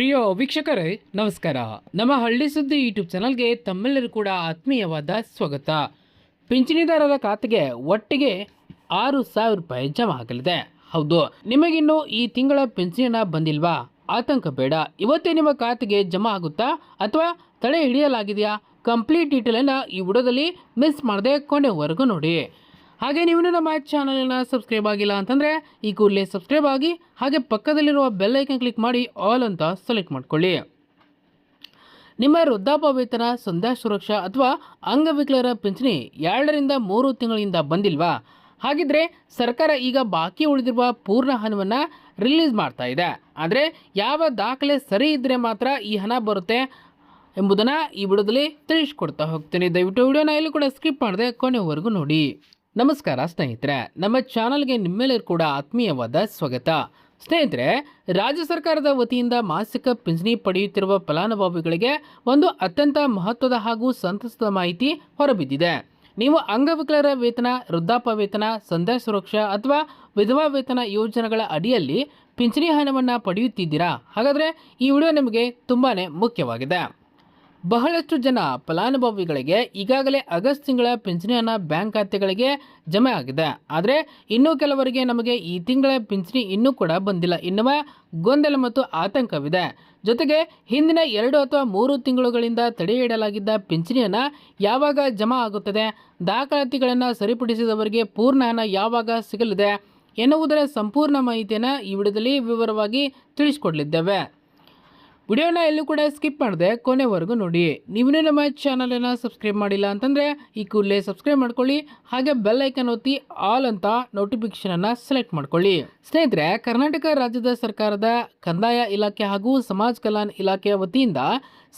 ಪ್ರಿಯ ವೀಕ್ಷಕರೇ ನಮಸ್ಕಾರ. ನಮ್ಮ ಹಳ್ಳಿ ಸುದ್ದಿ ಯೂಟ್ಯೂಬ್ ಚಾನಲ್ಗೆ ತಮ್ಮೆಲ್ಲರೂ ಕೂಡ ಆತ್ಮೀಯವಾದ ಸ್ವಾಗತ. ಪಿಂಚಣಿದಾರರ ಖಾತೆಗೆ ಒಟ್ಟಿಗೆ 6,000 ರೂಪಾಯಿ ಜಮಾ ಆಗಲಿದೆ. ಹೌದು, ನಿಮಗಿನ್ನೂ ಈ ತಿಂಗಳ ಪಿಂಚಣಿಯನ್ನ ಬಂದಿಲ್ವಾ? ಆತಂಕ ಬೇಡ. ಇವತ್ತೇ ನಿಮ್ಮ ಖಾತೆಗೆ ಜಮಾ ಆಗುತ್ತಾ ಅಥವಾ ತಡೆ ಹಿಡಿಯಲಾಗಿದೆಯಾ? ಕಂಪ್ಲೀಟ್ ಡೀಟೇಲನ್ನು ಈ ವಿಡಿಯೋದಲ್ಲಿ ಮಿಸ್ ಮಾಡದೆ ಕೊನೆವರೆಗೂ ನೋಡಿ. ಹಾಗೆ ನೀವು ನಮ್ಮ ಚಾನಲನ್ನು ಸಬ್ಸ್ಕ್ರೈಬ್ ಆಗಿಲ್ಲ ಅಂತಂದರೆ ಈ ಕೂಡಲೇ ಸಬ್ಸ್ಕ್ರೈಬ್ ಆಗಿ ಹಾಗೆ ಪಕ್ಕದಲ್ಲಿರುವ ಬೆಲ್ ಐಕನ್ ಕ್ಲಿಕ್ ಮಾಡಿ ಆಲ್ ಅಂತ ಸೆಲೆಕ್ಟ್ ಮಾಡ್ಕೊಳ್ಳಿ. ನಿಮ್ಮ ವೃದ್ಧಾಪ್ಯ ವೇತನ, ಸಂಧ್ಯಾ ಸುರಕ್ಷಾ ಅಥವಾ ಅಂಗವಿಕಲರ ಪಿಂಚಣಿ 2 ರಿಂದ 3 ತಿಂಗಳಿಂದ ಬಂದಿಲ್ವಾ? ಹಾಗಿದ್ರೆ ಸರ್ಕಾರ ಈಗ ಬಾಕಿ ಉಳಿದಿರುವ ಪೂರ್ಣ ಹಣವನ್ನು ರಿಲೀಸ್ ಮಾಡ್ತಾ ಇದೆ. ಆದರೆ ಯಾವ ದಾಖಲೆ ಸರಿ ಇದ್ದರೆ ಮಾತ್ರ ಈ ಹಣ ಬರುತ್ತೆ ಎಂಬುದನ್ನು ಈ ವಿಡಿಯೋದಲ್ಲಿ ತಿಳಿಸ್ಕೊಡ್ತಾ ಹೋಗ್ತೀನಿ. ದಯವಿಟ್ಟು ವಿಡಿಯೋನ ಎಲ್ಲೂ ಕೂಡ ಸ್ಕಿಪ್ ಮಾಡದೆ ಕೊನೆವರೆಗೂ ನೋಡಿ. ನಮಸ್ಕಾರ ಸ್ನೇಹಿತರೆ, ನಮ್ಮ ಚಾನಲ್ಗೆ ನಿಮ್ಮೆಲ್ಲರೂ ಕೂಡ ಆತ್ಮೀಯವಾದ ಸ್ವಾಗತ. ಸ್ನೇಹಿತರೆ, ರಾಜ್ಯ ಸರ್ಕಾರದ ವತಿಯಿಂದ ಮಾಸಿಕ ಪಿಂಚಣಿ ಪಡೆಯುತ್ತಿರುವ ಫಲಾನುಭವಿಗಳಿಗೆ ಒಂದು ಅತ್ಯಂತ ಮಹತ್ವದ ಹಾಗೂ ಸಂತಸದ ಮಾಹಿತಿ ಹೊರಬಿದ್ದಿದೆ. ನೀವು ಅಂಗವಿಕಲರ ವೇತನ, ವೃದ್ಧಾಪ್ಯ ವೇತನ, ಸಂಧ್ಯಾ ಸುರಕ್ಷಾ ಅಥವಾ ವಿಧವಾ ವೇತನ ಯೋಜನೆಗಳ ಅಡಿಯಲ್ಲಿ ಪಿಂಚಣಿ ಹಣವನ್ನು ಪಡೆಯುತ್ತಿದ್ದೀರಾ? ಹಾಗಾದರೆ ಈ ವಿಡಿಯೋ ನಿಮಗೆ ತುಂಬಾ ಮುಖ್ಯವಾಗಿದೆ. ಬಹಳಷ್ಟು ಜನ ಫಲಾನುಭವಿಗಳಿಗೆ ಈಗಾಗಲೇ ಆಗಸ್ಟ್ ತಿಂಗಳ ಪಿಂಚಣಿ ಹಣ ಬ್ಯಾಂಕ್ ಖಾತೆಗಳಿಗೆ ಜಮೆ ಆಗಿದೆ. ಆದರೆ ಇನ್ನೂ ಕೆಲವರಿಗೆ ನಮಗೆ ಈ ತಿಂಗಳ ಪಿಂಚಣಿ ಇನ್ನೂ ಕೂಡ ಬಂದಿಲ್ಲ ಎನ್ನುವ ಗೊಂದಲ ಮತ್ತು ಆತಂಕವಿದೆ. ಜೊತೆಗೆ ಹಿಂದಿನ 2 ಅಥವಾ 3 ತಿಂಗಳುಗಳಿಂದ ತಡೆ ಹಿಡಿಯಲಾಗಿದ್ದ ಪಿಂಚಣಿಯನ್ನು ಯಾವಾಗ ಜಮಾ ಆಗುತ್ತದೆ, ದಾಖಲಾತಿಗಳನ್ನು ಸರಿಪಡಿಸಿದವರಿಗೆ ಪೂರ್ಣ ಹಣ ಯಾವಾಗ ಸಿಗಲಿದೆ ಎನ್ನುವುದರ ಸಂಪೂರ್ಣ ಮಾಹಿತಿಯನ್ನು ಈ ವಿಡಿಯೋದಲ್ಲಿ ವಿವರವಾಗಿ ತಿಳಿಸಿಕೊಡಲಿದ್ದೇವೆ. ವಿಡಿಯೋನ ಎಲ್ಲೂ ಕೂಡ ಸ್ಕಿಪ್ ಮಾಡದೆ ಕೊನೆವರೆಗೂ ನೋಡಿ. ನೀವೇ ನಮ್ಮ ಚಾನಲನ್ನು ಸಬ್ಸ್ಕ್ರೈಬ್ ಮಾಡಿಲ್ಲ ಅಂತಂದರೆ ಈ ಕೂಡಲೇ ಸಬ್ಸ್ಕ್ರೈಬ್ ಮಾಡ್ಕೊಳ್ಳಿ. ಹಾಗೆ ಬೆಲ್ ಐಕನ್ ಒತ್ತಿ ಆಲ್ ಅಂತ ನೋಟಿಫಿಕೇಶನನ್ನು ಸೆಲೆಕ್ಟ್ ಮಾಡ್ಕೊಳ್ಳಿ. ಸ್ನೇಹಿತರೆ, ಕರ್ನಾಟಕ ರಾಜ್ಯದ ಸರ್ಕಾರದ ಕಂದಾಯ ಇಲಾಖೆ ಹಾಗೂ ಸಮಾಜ ಕಲ್ಯಾಣ ಇಲಾಖೆಯ ವತಿಯಿಂದ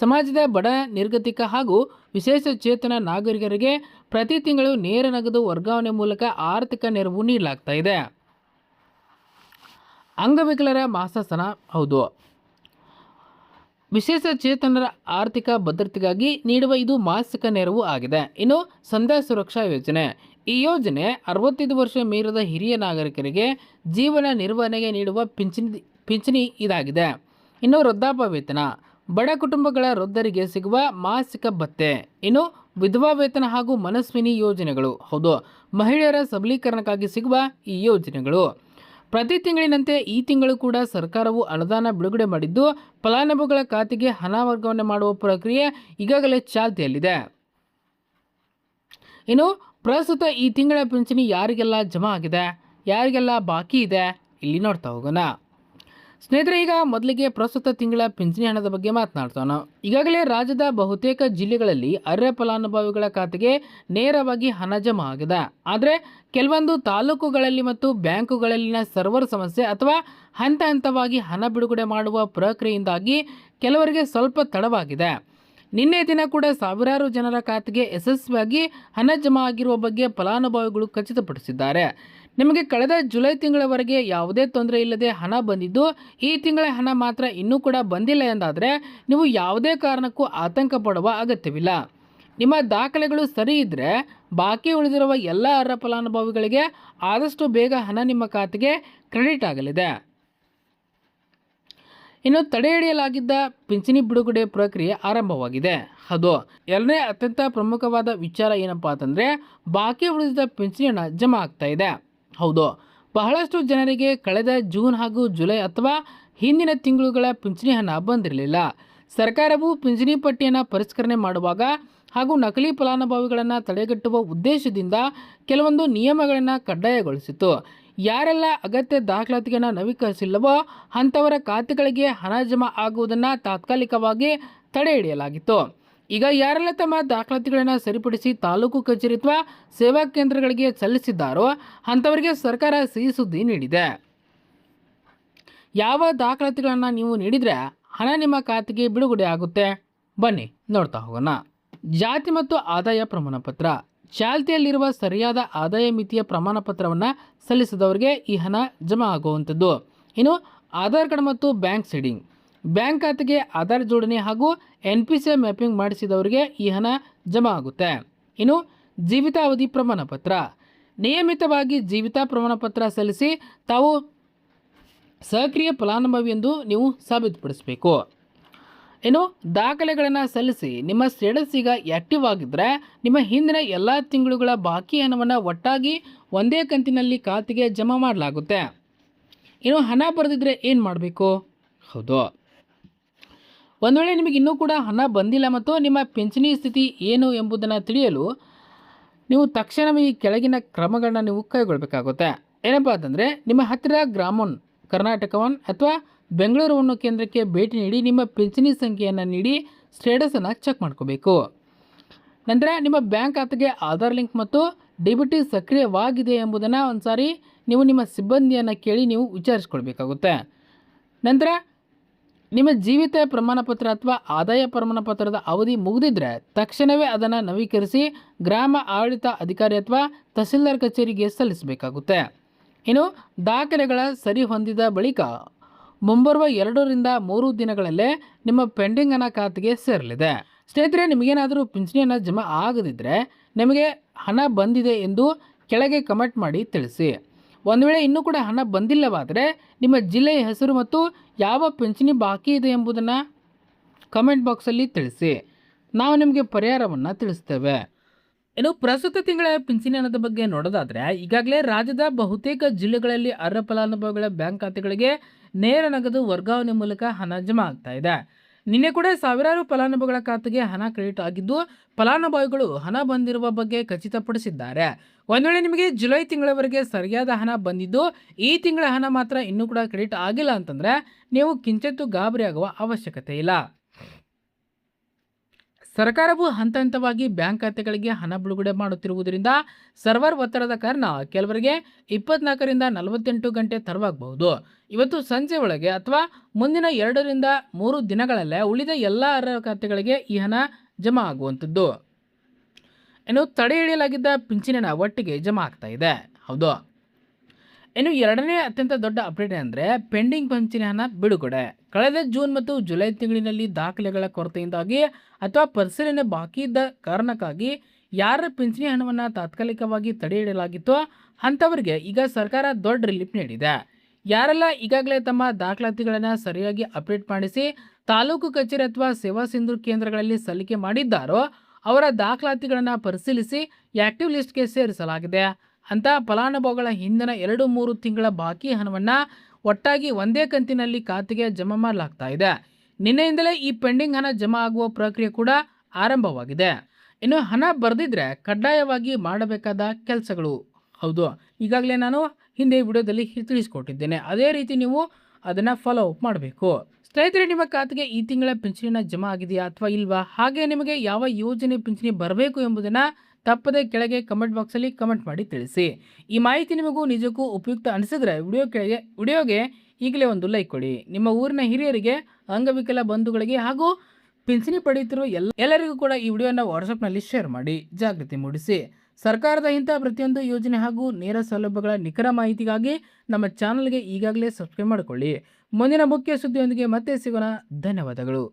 ಸಮಾಜದ ಬಡ, ನಿರ್ಗತಿಕ ಹಾಗೂ ವಿಶೇಷ ಚೇತನ ನಾಗರಿಕರಿಗೆ ಪ್ರತಿ ತಿಂಗಳು ನೇರ ನಗದು ವರ್ಗಾವಣೆ ಮೂಲಕ ಆರ್ಥಿಕ ನೆರವು ನೀಡಲಾಗ್ತಾ ಇದೆ. ಅಂಗವಿಕಲರ ಮಾಸಾಸನ, ಹೌದು, ವಿಶೇಷ ಚೇತನರ ಆರ್ಥಿಕ ಭದ್ರತೆಗಾಗಿ ನೀಡುವ ಇದು ಮಾಸಿಕ ನೆರವು ಆಗಿದೆ. ಇನ್ನು ಸಂಧ್ಯಾ ಸುರಕ್ಷಾ ಯೋಜನೆ, ಈ ಯೋಜನೆ 65 ವರ್ಷ ಮೀರಿದ ಹಿರಿಯ ನಾಗರಿಕರಿಗೆ ಜೀವನ ನಿರ್ವಹಣೆಗೆ ನೀಡುವ ಪಿಂಚಣಿ ಇದಾಗಿದೆ. ಇನ್ನು ವೃದ್ಧಾಪ್ಯ ವೇತನ, ಬಡ ಕುಟುಂಬಗಳ ವೃದ್ಧರಿಗೆ ಸಿಗುವ ಮಾಸಿಕ ಭತ್ಯೆ. ಇನ್ನು ವಿಧವಾ ವೇತನ ಹಾಗೂ ಮನಸ್ವಿನಿ ಯೋಜನೆಗಳು, ಹೌದು, ಮಹಿಳೆಯರ ಸಬಲೀಕರಣಕ್ಕಾಗಿ ಸಿಗುವ ಈ ಯೋಜನೆಗಳು. ಪ್ರತಿ ತಿಂಗಳಿನಂತೆ ಈ ತಿಂಗಳು ಕೂಡ ಸರ್ಕಾರವು ಅನುದಾನ ಬಿಡುಗಡೆ ಮಾಡಿದ್ದು ಫಲಾನುಭವಿಗಳ ಖಾತೆಗೆ ಹಣ ವರ್ಗಾವಣೆ ಮಾಡುವ ಪ್ರಕ್ರಿಯೆ ಈಗಾಗಲೇ ಚಾಲ್ತಿಯಲ್ಲಿದೆ. ಇನ್ನು ಪ್ರಸ್ತುತ ಈ ತಿಂಗಳ ಪಿಂಚಣಿ ಯಾರಿಗೆಲ್ಲ ಜಮಾ ಆಗಿದೆ, ಯಾರಿಗೆಲ್ಲ ಬಾಕಿ ಇದೆ, ಇಲ್ಲಿ ನೋಡ್ತಾ ಹೋಗೋಣ. ಸ್ನೇಹಿತರೆ, ಈಗ ಮೊದಲಿಗೆ ಪ್ರಸ್ತುತ ತಿಂಗಳ ಪಿಂಚಣಿ ಹಣದ ಬಗ್ಗೆ ಮಾತನಾಡ್ತಾನೆ. ಈಗಾಗಲೇ ರಾಜ್ಯದ ಬಹುತೇಕ ಜಿಲ್ಲೆಗಳಲ್ಲಿ ಅರ್ಹ ಫಲಾನುಭವಿಗಳ ಖಾತೆಗೆ ನೇರವಾಗಿ ಹಣ ಜಮಾ ಆಗಿದೆ. ಆದರೆ ಕೆಲವೊಂದು ತಾಲೂಕುಗಳಲ್ಲಿ ಮತ್ತು ಬ್ಯಾಂಕುಗಳಲ್ಲಿನ ಸರ್ವರ್ ಸಮಸ್ಯೆ ಅಥವಾ ಹಂತ ಹಂತವಾಗಿ ಹಣ ಬಿಡುಗಡೆ ಮಾಡುವ ಪ್ರಕ್ರಿಯೆಯಿಂದಾಗಿ ಕೆಲವರಿಗೆ ಸ್ವಲ್ಪ ತಡವಾಗಿದೆ. ನಿನ್ನೆ ದಿನ ಕೂಡ ಸಾವಿರಾರು ಜನರ ಖಾತೆಗೆ ಯಶಸ್ವಿಯಾಗಿ ಹಣ ಜಮಾ ಆಗಿರುವ ಬಗ್ಗೆ ಫಲಾನುಭವಿಗಳು ಖಚಿತಪಡಿಸಿದ್ದಾರೆ. ನಿಮಗೆ ಕಳೆದ ಜುಲೈ ತಿಂಗಳವರೆಗೆ ಯಾವುದೇ ತೊಂದರೆ ಇಲ್ಲದೆ ಹಣ ಬಂದಿದ್ದು ಈ ತಿಂಗಳ ಹಣ ಮಾತ್ರ ಇನ್ನೂ ಕೂಡ ಬಂದಿಲ್ಲ ಎಂದಾದರೆ ನೀವು ಯಾವುದೇ ಕಾರಣಕ್ಕೂ ಆತಂಕ ಪಡುವ ಅಗತ್ಯವಿಲ್ಲ. ನಿಮ್ಮ ದಾಖಲೆಗಳು ಸರಿ ಇದ್ದರೆ ಬಾಕಿ ಉಳಿದಿರುವ ಎಲ್ಲ ಅರ್ಹ ಫಲಾನುಭವಿಗಳಿಗೆ ಆದಷ್ಟು ಬೇಗ ಹಣ ನಿಮ್ಮ ಖಾತೆಗೆ ಕ್ರೆಡಿಟ್ ಆಗಲಿದೆ. ಇನ್ನು ತಡೆ ಹಿಡಿಯಲಾಗಿದ್ದ ಪಿಂಚಣಿ ಬಿಡುಗಡೆ ಪ್ರಕ್ರಿಯೆ ಆರಂಭವಾಗಿದೆ. ಅದು ಎರಡನೇ ಅತ್ಯಂತ ಪ್ರಮುಖವಾದ ವಿಚಾರ ಏನಪ್ಪಾ ಅಂತಂದರೆ ಬಾಕಿ ಉಳಿದಿದ್ದ ಪಿಂಚಣಿ ಹಣ ಜಮಾ ಆಗ್ತಾ ಇದೆ. ಹೌದು, ಬಹಳಷ್ಟು ಜನರಿಗೆ ಕಳೆದ ಜೂನ್ ಹಾಗೂ ಜುಲೈ ಅಥವಾ ಹಿಂದಿನ ತಿಂಗಳುಗಳ ಪಿಂಚಣಿ ಹಣ ಬಂದಿರಲಿಲ್ಲ. ಸರ್ಕಾರವು ಪಿಂಚಣಿ ಪಟ್ಟಿಯನ್ನು ಪರಿಷ್ಕರಣೆ ಮಾಡುವಾಗ ಹಾಗೂ ನಕಲಿ ಫಲಾನುಭವಿಗಳನ್ನು ತಡೆಗಟ್ಟುವ ಉದ್ದೇಶದಿಂದ ಕೆಲವೊಂದು ನಿಯಮಗಳನ್ನು ಕಡ್ಡಾಯಗೊಳಿಸಿತು. ಯಾರೆಲ್ಲ ಅಗತ್ಯ ದಾಖಲಾತಿಗಳನ್ನು ನವೀಕರಿಸಿಲ್ಲವೋ ಅಂಥವರ ಖಾತೆಗಳಿಗೆ ಹಣ ಜಮಾ ಆಗುವುದನ್ನು ತಾತ್ಕಾಲಿಕವಾಗಿ ತಡೆ ಹಿಡಿಯಲಾಗಿತ್ತು. ಈಗ ಯಾರೆಲ್ಲ ತಮ್ಮ ದಾಖಲಾತಿಗಳನ್ನು ಸರಿಪಡಿಸಿ ತಾಲೂಕು ಕಚೇರಿ ಅಥವಾ ಸೇವಾ ಕೇಂದ್ರಗಳಿಗೆ ಸಲ್ಲಿಸಿದ್ದಾರೋ ಅಂಥವರಿಗೆ ಸರ್ಕಾರ ಸಿಹಿ ಸುದ್ದಿ ನೀಡಿದೆ. ಯಾವ ದಾಖಲಾತಿಗಳನ್ನು ನೀವು ನೀಡಿದರೆ ಹಣ ನಿಮ್ಮ ಖಾತೆಗೆ ಬಿಡುಗಡೆ ಆಗುತ್ತೆ, ಬನ್ನಿ ನೋಡ್ತಾ ಹೋಗೋಣ. ಜಾತಿ ಮತ್ತು ಆದಾಯ ಪ್ರಮಾಣ ಪತ್ರ, ಚಾಲ್ತಿಯಲ್ಲಿರುವ ಸರಿಯಾದ ಆದಾಯ ಮಿತಿಯ ಪ್ರಮಾಣ ಪತ್ರವನ್ನು ಸಲ್ಲಿಸಿದವರಿಗೆ ಈ ಹಣ ಜಮಾ ಆಗುವಂಥದ್ದು. ಇನ್ನು ಆಧಾರ್ ಕಾರ್ಡ್ ಮತ್ತು ಬ್ಯಾಂಕ್ ಸೀಡಿಂಗ್, ಬ್ಯಾಂಕ್ ಖಾತೆಗೆ ಆಧಾರ್ ಜೋಡಣೆ ಹಾಗೂ NPC ಮ್ಯಾಪಿಂಗ್ ಮಾಡಿಸಿದವರಿಗೆ ಈ ಹಣ ಜಮಾ ಆಗುತ್ತೆ. ಇನ್ನು ಜೀವಿತಾವಧಿ ಪ್ರಮಾಣ ಪತ್ರ, ನಿಯಮಿತವಾಗಿ ಜೀವಿತ ಪ್ರಮಾಣ ಪತ್ರ ಸಲ್ಲಿಸಿ ತಾವು ಸಕ್ರಿಯ ಫಲಾನುಭವಿ ಎಂದು ನೀವು ಸಾಬೀತುಪಡಿಸಬೇಕು. ಇನ್ನು ದಾಖಲೆಗಳನ್ನು ಸಲ್ಲಿಸಿ ನಿಮ್ಮ ಸ್ಟೇಟಸ್ ಈಗ ಆ್ಯಕ್ಟಿವ್ ಆಗಿದ್ದರೆ ನಿಮ್ಮ ಹಿಂದಿನ ಎಲ್ಲ ತಿಂಗಳುಗಳ ಬಾಕಿ ಹಣವನ್ನು ಒಟ್ಟಾಗಿ ಒಂದೇ ಕಂತಿನಲ್ಲಿ ಖಾತೆಗೆ ಜಮಾ ಮಾಡಲಾಗುತ್ತೆ. ಇನ್ನು ಹಣ ಬರೆದಿದ್ರೆ ಏನು ಮಾಡಬೇಕು? ಹೌದು, ಒಂದು ವೇಳೆ ನಿಮಗೆ ಇನ್ನೂ ಕೂಡ ಹಣ ಬಂದಿಲ್ಲ ಮತ್ತು ನಿಮ್ಮ ಪಿಂಚಣಿ ಸ್ಥಿತಿ ಏನು ಎಂಬುದನ್ನು ತಿಳಿಯಲು ನೀವು ತಕ್ಷಣವೇ ಈ ಕೆಳಗಿನ ಕ್ರಮಗಳನ್ನ ನೀವು ಕೈಗೊಳ್ಳಬೇಕಾಗುತ್ತೆ. ಏನಪ್ಪ ಅಂತಂದರೆ, ನಿಮ್ಮ ಹತ್ತಿರ ಗ್ರಾಮೋನ್ ಕರ್ನಾಟಕವನ್ ಅಥವಾ ಬೆಂಗಳೂರು ಕೇಂದ್ರಕ್ಕೆ ಭೇಟಿ ನೀಡಿ ನಿಮ್ಮ ಪಿಂಚಣಿ ಸಂಖ್ಯೆಯನ್ನು ನೀಡಿ ಸ್ಟೇಟಸನ್ನು ಚೆಕ್ ಮಾಡ್ಕೋಬೇಕು. ನಂತರ ನಿಮ್ಮ ಬ್ಯಾಂಕ್ ಖಾತೆಗೆ ಆಧಾರ್ ಲಿಂಕ್ ಮತ್ತು ಡಿ.ಬಿ.ಟಿ ಸಕ್ರಿಯವಾಗಿದೆ ಎಂಬುದನ್ನು ಒಂದು ಸಾರಿ ನೀವು ನಿಮ್ಮ ಸಿಬ್ಬಂದಿಯನ್ನು ಕೇಳಿ ನೀವು ವಿಚಾರಿಸ್ಕೊಳ್ಬೇಕಾಗುತ್ತೆ. ನಂತರ ನಿಮ್ಮ ಜೀವಿತ ಪ್ರಮಾಣ ಪತ್ರ ಅಥವಾ ಆದಾಯ ಪ್ರಮಾಣ ಪತ್ರದ ಅವಧಿ ಮುಗಿದಿದ್ದರೆ ತಕ್ಷಣವೇ ಅದನ್ನು ನವೀಕರಿಸಿ ಗ್ರಾಮ ಆಡಳಿತ ಅಧಿಕಾರಿ ಅಥವಾ ತಹಸೀಲ್ದಾರ್ ಕಚೇರಿಗೆ ಸಲ್ಲಿಸಬೇಕಾಗುತ್ತೆ. ಇನ್ನು ದಾಖಲೆಗಳ ಸರಿ ಹೊಂದಿದ ಬಳಿಕ ಮುಂಬರುವ 2 ರಿಂದ 3 ದಿನಗಳಲ್ಲೇ ನಿಮ್ಮ ಪೆಂಡಿಂಗ್ ಹಣ ಖಾತೆಗೆ ಸೇರಲಿದೆ. ಸ್ನೇಹಿತರೆ, ನಿಮಗೇನಾದರೂ ಪಿಂಚಣಿಯನ್ನು ಜಮಾ ಆಗದಿದ್ದರೆ ನಿಮಗೆ ಹಣ ಬಂದಿದೆ ಎಂದು ಕೆಳಗೆ ಕಮೆಂಟ್ ಮಾಡಿ ತಿಳಿಸಿ. ಒಂದು ವೇಳೆ ಇನ್ನೂ ಕೂಡ ಹಣ ಬಂದಿಲ್ಲವಾದರೆ ನಿಮ್ಮ ಜಿಲ್ಲೆಯ ಹೆಸರು ಮತ್ತು ಯಾವ ಪಿಂಚಣಿ ಬಾಕಿ ಇದೆ ಎಂಬುದನ್ನು ಕಮೆಂಟ್ ಬಾಕ್ಸಲ್ಲಿ ತಿಳಿಸಿ. ನಾವು ನಿಮಗೆ ಪರಿಹಾರವನ್ನು ತಿಳಿಸ್ತೇವೆ. ಇನ್ನು ಪ್ರಸ್ತುತ ತಿಂಗಳ ಪಿಂಚಣಿ ಹಣದ ಬಗ್ಗೆ ನೋಡೋದಾದರೆ ಈಗಾಗಲೇ ರಾಜ್ಯದ ಬಹುತೇಕ ಜಿಲ್ಲೆಗಳಲ್ಲಿ ಅರ್ಹ ಫಲಾನುಭವಿಗಳ ಬ್ಯಾಂಕ್ ಖಾತೆಗಳಿಗೆ ನೇರ ನಗದು ವರ್ಗಾವಣೆ ಮೂಲಕ ಹಣ ಜಮಾ ಆಗ್ತಾ ಇದೆ. ನಿನ್ನೆ ಕೂಡ ಸಾವಿರಾರು ಫಲಾನುಭವಿಗಳ ಖಾತೆಗೆ ಹಣ ಕ್ರೆಡಿಟ್ ಆಗಿದ್ದು ಫಲಾನುಭವಿಗಳು ಹಣ ಬಂದಿರುವ ಬಗ್ಗೆ ಖಚಿತಪಡಿಸಿದ್ದಾರೆ. ಒಂದು ವೇಳೆ ನಿಮಗೆ ಜುಲೈ ತಿಂಗಳವರೆಗೆ ಸರಿಯಾದ ಹಣ ಬಂದಿದ್ದು ಈ ತಿಂಗಳ ಹಣ ಮಾತ್ರ ಇನ್ನೂ ಕೂಡ ಕ್ರೆಡಿಟ್ ಆಗಿಲ್ಲ ಅಂತಂದರೆ ನೀವು ಕಿಂಚಿತ್ತೂ ಗಾಬರಿಯಾಗುವ ಅವಶ್ಯಕತೆ ಇಲ್ಲ. ಸರ್ಕಾರವು ಹಂತ ಹಂತವಾಗಿ ಬ್ಯಾಂಕ್ ಖಾತೆಗಳಿಗೆ ಹಣ ಬಿಡುಗಡೆ ಮಾಡುತ್ತಿರುವುದರಿಂದ ಸರ್ವರ್ ಒತ್ತಡದ ಕಾರಣ ಕೆಲವರಿಗೆ 24 ರಿಂದ 48 ಗಂಟೆ ತಡವಾಗಬಹುದು. ಇವತ್ತು ಸಂಜೆ ಒಳಗೆ ಅಥವಾ ಮುಂದಿನ 2 ರಿಂದ 3 ದಿನಗಳಲ್ಲೇ ಉಳಿದ ಎಲ್ಲ ಅರ್ಹ ಖಾತೆಗಳಿಗೆ ಈ ಹಣ ಜಮಾ ಆಗುವಂಥದ್ದು. ಇನ್ನು ತಡೆ ಹಿಡಿಯಲಾಗಿದ್ದ ಪಿಂಚಣಿ ಹಣ ಒಟ್ಟಿಗೆ ಜಮಾ ಆಗ್ತಾ ಇದೆ. ಹೌದು, ಇನ್ನು ಎರಡನೇ ಅತ್ಯಂತ ದೊಡ್ಡ ಅಪ್ಡೇಟ್ ಅಂದರೆ ಪೆಂಡಿಂಗ್ ಪಿಂಚಣಿ ಹಣ ಬಿಡುಗಡೆ. ಕಳೆದ ಜೂನ್ ಮತ್ತು ಜುಲೈ ತಿಂಗಳಿನಲ್ಲಿ ದಾಖಲೆಗಳ ಕೊರತೆಯಿಂದಾಗಿ ಅಥವಾ ಪರಿಶೀಲನೆ ಬಾಕಿ ಇದ್ದ ಕಾರಣಕ್ಕಾಗಿ ಯಾರ ಪಿಂಚಣಿ ಹಣವನ್ನು ತಾತ್ಕಾಲಿಕವಾಗಿ ತಡೆ ಹಿಡಿಯಲಾಗಿತ್ತೋ ಅಂಥವರಿಗೆ ಈಗ ಸರ್ಕಾರ ದೊಡ್ಡ ರಿಲೀಫ್ ನೀಡಿದೆ. ಯಾರೆಲ್ಲ ಈಗಾಗಲೇ ತಮ್ಮ ದಾಖಲಾತಿಗಳನ್ನು ಸರಿಯಾಗಿ ಅಪ್ಡೇಟ್ ಮಾಡಿಸಿ ತಾಲೂಕು ಕಚೇರಿ ಅಥವಾ ಸೇವಾ ಸಿಂಧು ಕೇಂದ್ರಗಳಲ್ಲಿ ಸಲ್ಲಿಕೆ ಮಾಡಿದ್ದಾರೋ ಅವರ ದಾಖಲಾತಿಗಳನ್ನು ಪರಿಶೀಲಿಸಿ ಆ್ಯಕ್ಟಿವ್ ಲಿಸ್ಟ್ಗೆ ಸೇರಿಸಲಾಗಿದೆ. ಅಂಥ ಫಲಾನುಭವಿಗಳ ಹಿಂದಿನ 2-3 ತಿಂಗಳ ಬಾಕಿ ಹಣವನ್ನು ಒಟ್ಟಾಗಿ ಒಂದೇ ಕಂತಿನಲ್ಲಿ ಖಾತೆಗೆ ಜಮಾ ಮಾಡಲಾಗ್ತಾ ಇದೆ. ನಿನ್ನೆಯಿಂದಲೇ ಈ ಪೆಂಡಿಂಗ್ ಹಣ ಜಮಾ ಆಗುವ ಪ್ರಕ್ರಿಯೆ ಕೂಡ ಆರಂಭವಾಗಿದೆ. ಇನ್ನು ಹಣ ಬರೆದಿದ್ರೆ ಕಡ್ಡಾಯವಾಗಿ ಮಾಡಬೇಕಾದ ಕೆಲಸಗಳು. ಹೌದು, ಈಗಾಗಲೇ ನಾನು ಹಿಂದೆ ವಿಡಿಯೋದಲ್ಲಿ ತಿಳಿಸ್ಕೊಟ್ಟಿದ್ದೇನೆ. ಅದೇ ರೀತಿ ನೀವು ಅದನ್ನು ಫಾಲೋ ಅಪ್ ಮಾಡಬೇಕು. ಸ್ನೇಹಿತರೆ, ನಿಮ್ಮ ಖಾತೆಗೆ ಈ ತಿಂಗಳ ಪಿಂಚಣಿನ ಜಮಾ ಆಗಿದೆಯಾ ಅಥವಾ ಇಲ್ವಾ, ಹಾಗೆ ನಿಮಗೆ ಯಾವ ಯೋಜನೆ ಪಿಂಚಣಿ ಬರಬೇಕು ಎಂಬುದನ್ನು ತಪ್ಪದೆ ಕೆಳಗೆ ಕಮೆಂಟ್ ಬಾಕ್ಸಲ್ಲಿ ಕಮೆಂಟ್ ಮಾಡಿ ತಿಳಿಸಿ. ಈ ಮಾಹಿತಿ ನಿಮಗೂ ನಿಜಕ್ಕೂ ಉಪಯುಕ್ತ ಅನಿಸಿದ್ರೆ ವಿಡಿಯೋಗೆ ಈಗಲೇ ಒಂದು ಲೈಕ್ ಕೊಡಿ. ನಿಮ್ಮ ಊರಿನ ಹಿರಿಯರಿಗೆ, ಅಂಗವಿಕಲ ಬಂಧುಗಳಿಗೆ ಹಾಗೂ ಪಿಂಚಣಿ ಪಡೆಯುತ್ತಿರುವ ಎಲ್ಲರಿಗೂ ಕೂಡ ಈ ವಿಡಿಯೋನ ವಾಟ್ಸಪ್ನಲ್ಲಿ ಶೇರ್ ಮಾಡಿ ಜಾಗೃತಿ ಮೂಡಿಸಿ. ಸರ್ಕಾರದ ಇಂಥ ಪ್ರತಿಯೊಂದು ಯೋಜನೆ ಹಾಗೂ ನೇರ ಸೌಲಭ್ಯಗಳ ನಿಖರ ಮಾಹಿತಿಗಾಗಿ ನಮ್ಮ ಚಾನಲ್ಗೆ ಈಗಾಗಲೇ ಸಬ್ಸ್ಕ್ರೈಬ್ ಮಾಡಿಕೊಳ್ಳಿ. ಮುಂದಿನ ಮುಖ್ಯ ಸುದ್ದಿಯೊಂದಿಗೆ ಮತ್ತೆ ಸಿಗೋಣ. ಧನ್ಯವಾದಗಳು.